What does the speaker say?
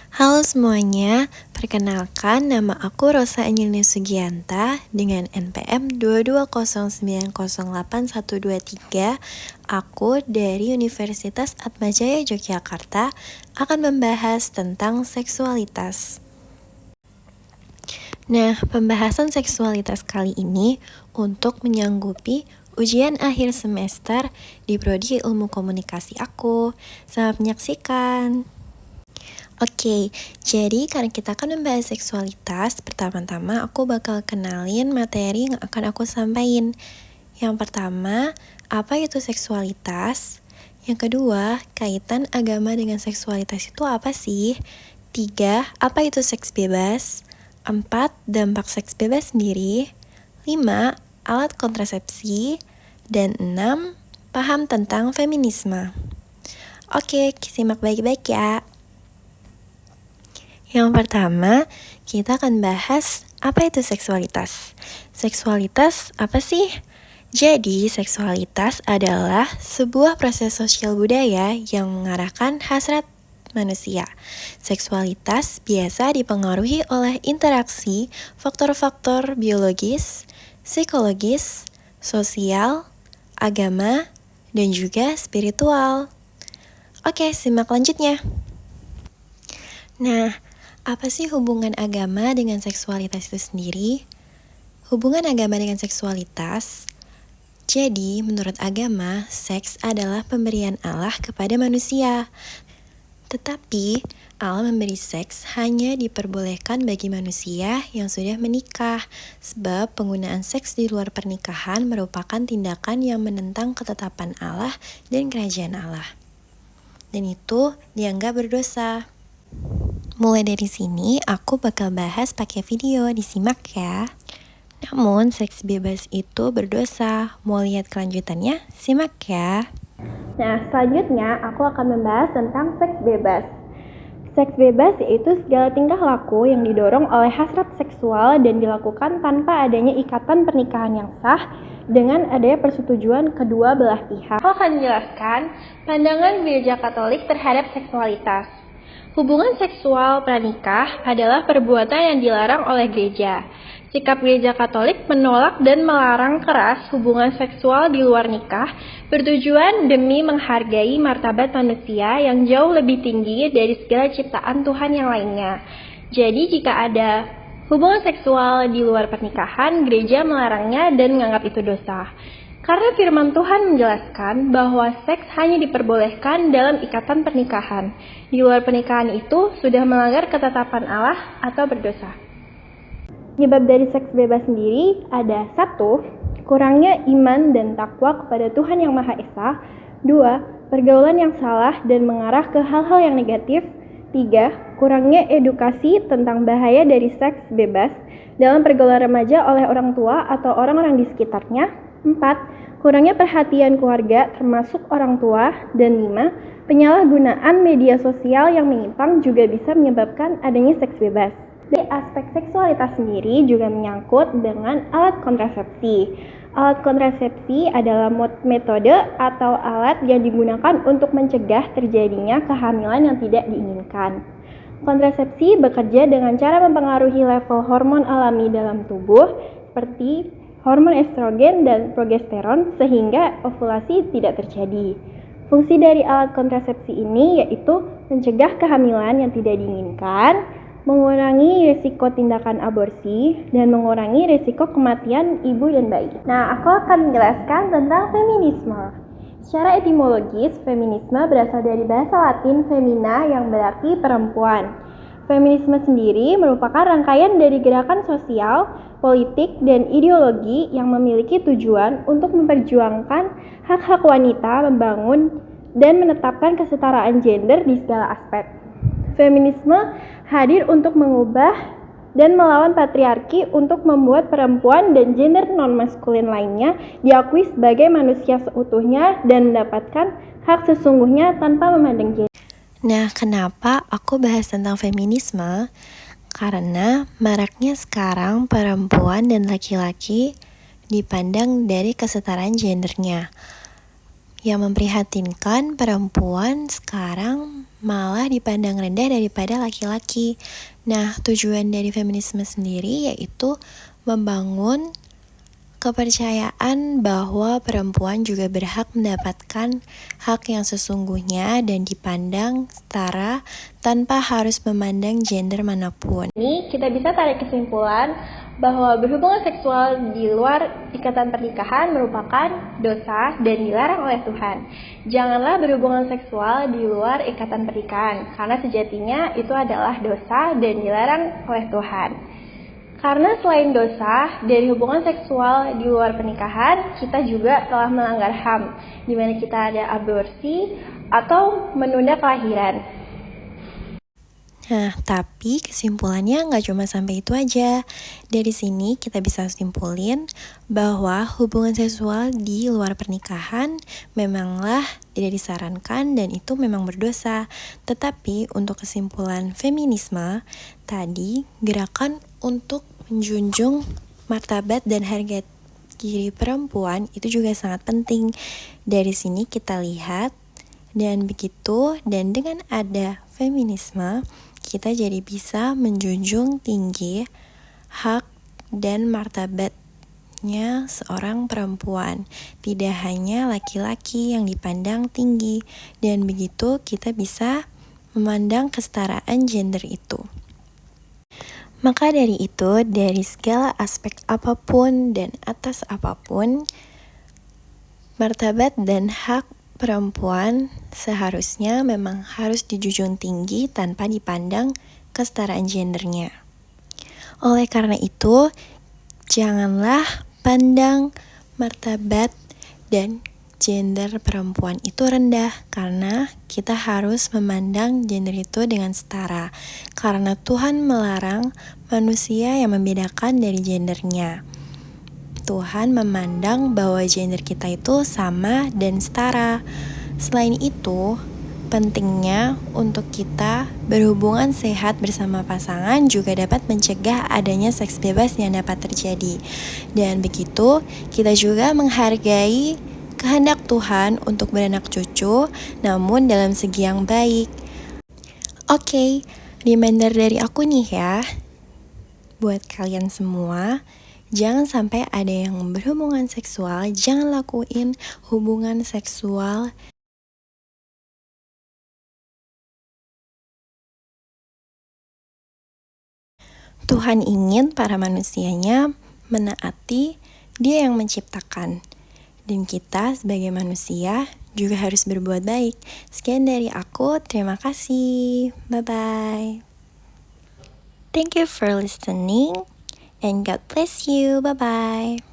Halo semuanya, perkenalkan nama aku Rosa Angelina Sugianta dengan NPM 220908123. Aku dari Universitas Atmajaya Yogyakarta akan membahas tentang seksualitas. Nah, pembahasan seksualitas kali ini untuk menyanggupi ujian akhir semester di Prodi Ilmu Komunikasi aku. Selamat menyaksikan. Oke, jadi karena kita akan membahas seksualitas, pertama-tama aku bakal kenalin materi yang akan aku sampaikan. Yang pertama, apa itu seksualitas? Yang kedua, kaitan agama dengan seksualitas itu apa sih? 3, apa itu seks bebas? 4, dampak seks bebas sendiri. 5, alat kontrasepsi. Dan 6, paham tentang feminisme. Oke, simak baik-baik ya. Yang pertama, kita akan bahas apa itu seksualitas. Seksualitas apa sih? Jadi, seksualitas adalah sebuah proses sosial budaya yang mengarahkan hasrat manusia. Seksualitas biasa dipengaruhi oleh interaksi faktor-faktor biologis, psikologis, sosial, agama, dan juga spiritual. Oke, simak lanjutnya. Nah, apa sih hubungan agama dengan seksualitas itu sendiri? Hubungan agama dengan seksualitas, jadi menurut agama, seks adalah pemberian Allah kepada manusia. Tetapi, Allah memberi seks hanya diperbolehkan bagi manusia yang sudah menikah, sebab penggunaan seks di luar pernikahan merupakan tindakan yang menentang ketetapan Allah dan kerajaan Allah. Dan itu dianggap berdosa. Mulai dari sini, aku bakal bahas pakai video, disimak ya. Namun, seks bebas itu berdosa. Mau lihat kelanjutannya? Simak ya. Nah, selanjutnya aku akan membahas tentang seks bebas. Seks bebas yaitu segala tingkah laku yang didorong oleh hasrat seksual dan dilakukan tanpa adanya ikatan pernikahan yang sah dengan adanya persetujuan kedua belah pihak. Aku akan menjelaskan pandangan Gereja Katolik terhadap seksualitas. Hubungan seksual pranikah adalah perbuatan yang dilarang oleh gereja. Sikap Gereja Katolik menolak dan melarang keras hubungan seksual di luar nikah bertujuan demi menghargai martabat manusia yang jauh lebih tinggi dari segala ciptaan Tuhan yang lainnya. Jadi jika ada hubungan seksual di luar pernikahan, gereja melarangnya dan menganggap itu dosa. Karena firman Tuhan menjelaskan bahwa seks hanya diperbolehkan dalam ikatan pernikahan. Di luar pernikahan itu sudah melanggar ketetapan Allah atau berdosa. Penyebab dari seks bebas sendiri ada 1. Kurangnya iman dan takwa kepada Tuhan Yang Maha Esa. 2. Pergaulan yang salah dan mengarah ke hal-hal yang negatif. 3. Kurangnya edukasi tentang bahaya dari seks bebas dalam pergaulan remaja oleh orang tua atau orang-orang di sekitarnya. 4. Kurangnya perhatian keluarga termasuk orang tua. Dan 5. Penyalahgunaan media sosial yang menyimpang juga bisa menyebabkan adanya seks bebas. Dari aspek seksualitas sendiri juga menyangkut dengan alat kontrasepsi. Alat kontrasepsi adalah metode atau alat yang digunakan untuk mencegah terjadinya kehamilan yang tidak diinginkan. Kontrasepsi bekerja dengan cara mempengaruhi level hormon alami dalam tubuh seperti hormon estrogen dan progesteron sehingga ovulasi tidak terjadi. Fungsi dari alat kontrasepsi ini yaitu mencegah kehamilan yang tidak diinginkan, mengurangi risiko tindakan aborsi, dan mengurangi risiko kematian ibu dan bayi. Nah, aku akan menjelaskan tentang feminisme. Secara etimologis, feminisme berasal dari bahasa Latin femina yang berarti perempuan. Feminisme sendiri merupakan rangkaian dari gerakan sosial, politik, dan ideologi yang memiliki tujuan untuk memperjuangkan hak-hak wanita, membangun dan menetapkan kesetaraan gender di segala aspek. Feminisme hadir untuk mengubah dan melawan patriarki untuk membuat perempuan dan gender non-maskulin lainnya diakui sebagai manusia seutuhnya dan mendapatkan hak sesungguhnya tanpa memandang gender. Nah, kenapa aku bahas tentang feminisme? Karena maraknya sekarang perempuan dan laki-laki dipandang dari kesetaraan gendernya. Yang memprihatinkan, perempuan sekarang malah dipandang rendah daripada laki-laki. Nah, tujuan dari feminisme sendiri yaitu membangun kepercayaan bahwa perempuan juga berhak mendapatkan hak yang sesungguhnya dan dipandang setara tanpa harus memandang gender manapun. Ini kita bisa tarik kesimpulan bahwa berhubungan seksual di luar ikatan pernikahan merupakan dosa dan dilarang oleh Tuhan. Janganlah berhubungan seksual di luar ikatan pernikahan, karena sejatinya itu adalah dosa dan dilarang oleh Tuhan. Karena selain dosa dari hubungan seksual di luar pernikahan, kita juga telah melanggar HAM, di mana kita ada aborsi atau menunda kelahiran. Nah, tapi kesimpulannya nggak cuma sampai itu aja. Dari sini kita bisa simpulin bahwa hubungan seksual di luar pernikahan memanglah tidak disarankan dan itu memang berdosa. Tetapi untuk kesimpulan feminisme, tadi gerakan untuk menjunjung martabat dan harga diri perempuan itu juga sangat penting. Dari sini kita lihat dan begitu, dan dengan ada feminisme, kita jadi bisa menjunjung tinggi hak dan martabatnya seorang perempuan. Tidak hanya laki-laki yang dipandang tinggi, dan begitu kita bisa memandang kesetaraan gender itu. Maka dari itu, dari segala aspek apapun dan atas apapun, martabat dan hak perempuan seharusnya memang harus dijunjung tinggi tanpa dipandang kesetaraan gendernya. Oleh karena itu, janganlah pandang martabat dan gender perempuan itu rendah, karena kita harus memandang gender itu dengan setara, karena Tuhan melarang manusia yang membedakan dari gendernya. Tuhan memandang bahwa gender kita itu sama dan setara. Selain itu, pentingnya untuk kita berhubungan sehat bersama pasangan juga dapat mencegah adanya seks bebas yang dapat terjadi. Dan begitu, kita juga menghargai kehendak Tuhan untuk beranak cucu, namun dalam segi yang baik. Oke, reminder dari aku nih ya, buat kalian semua, jangan sampai ada yang berhubungan seksual, jangan lakuin hubungan seksual. Tuhan ingin para manusianya menaati Dia yang menciptakan. Dan kita sebagai manusia juga harus berbuat baik. Sekian dari aku, terima kasih. Bye-bye. Thank you for listening, and God bless you. Bye-bye.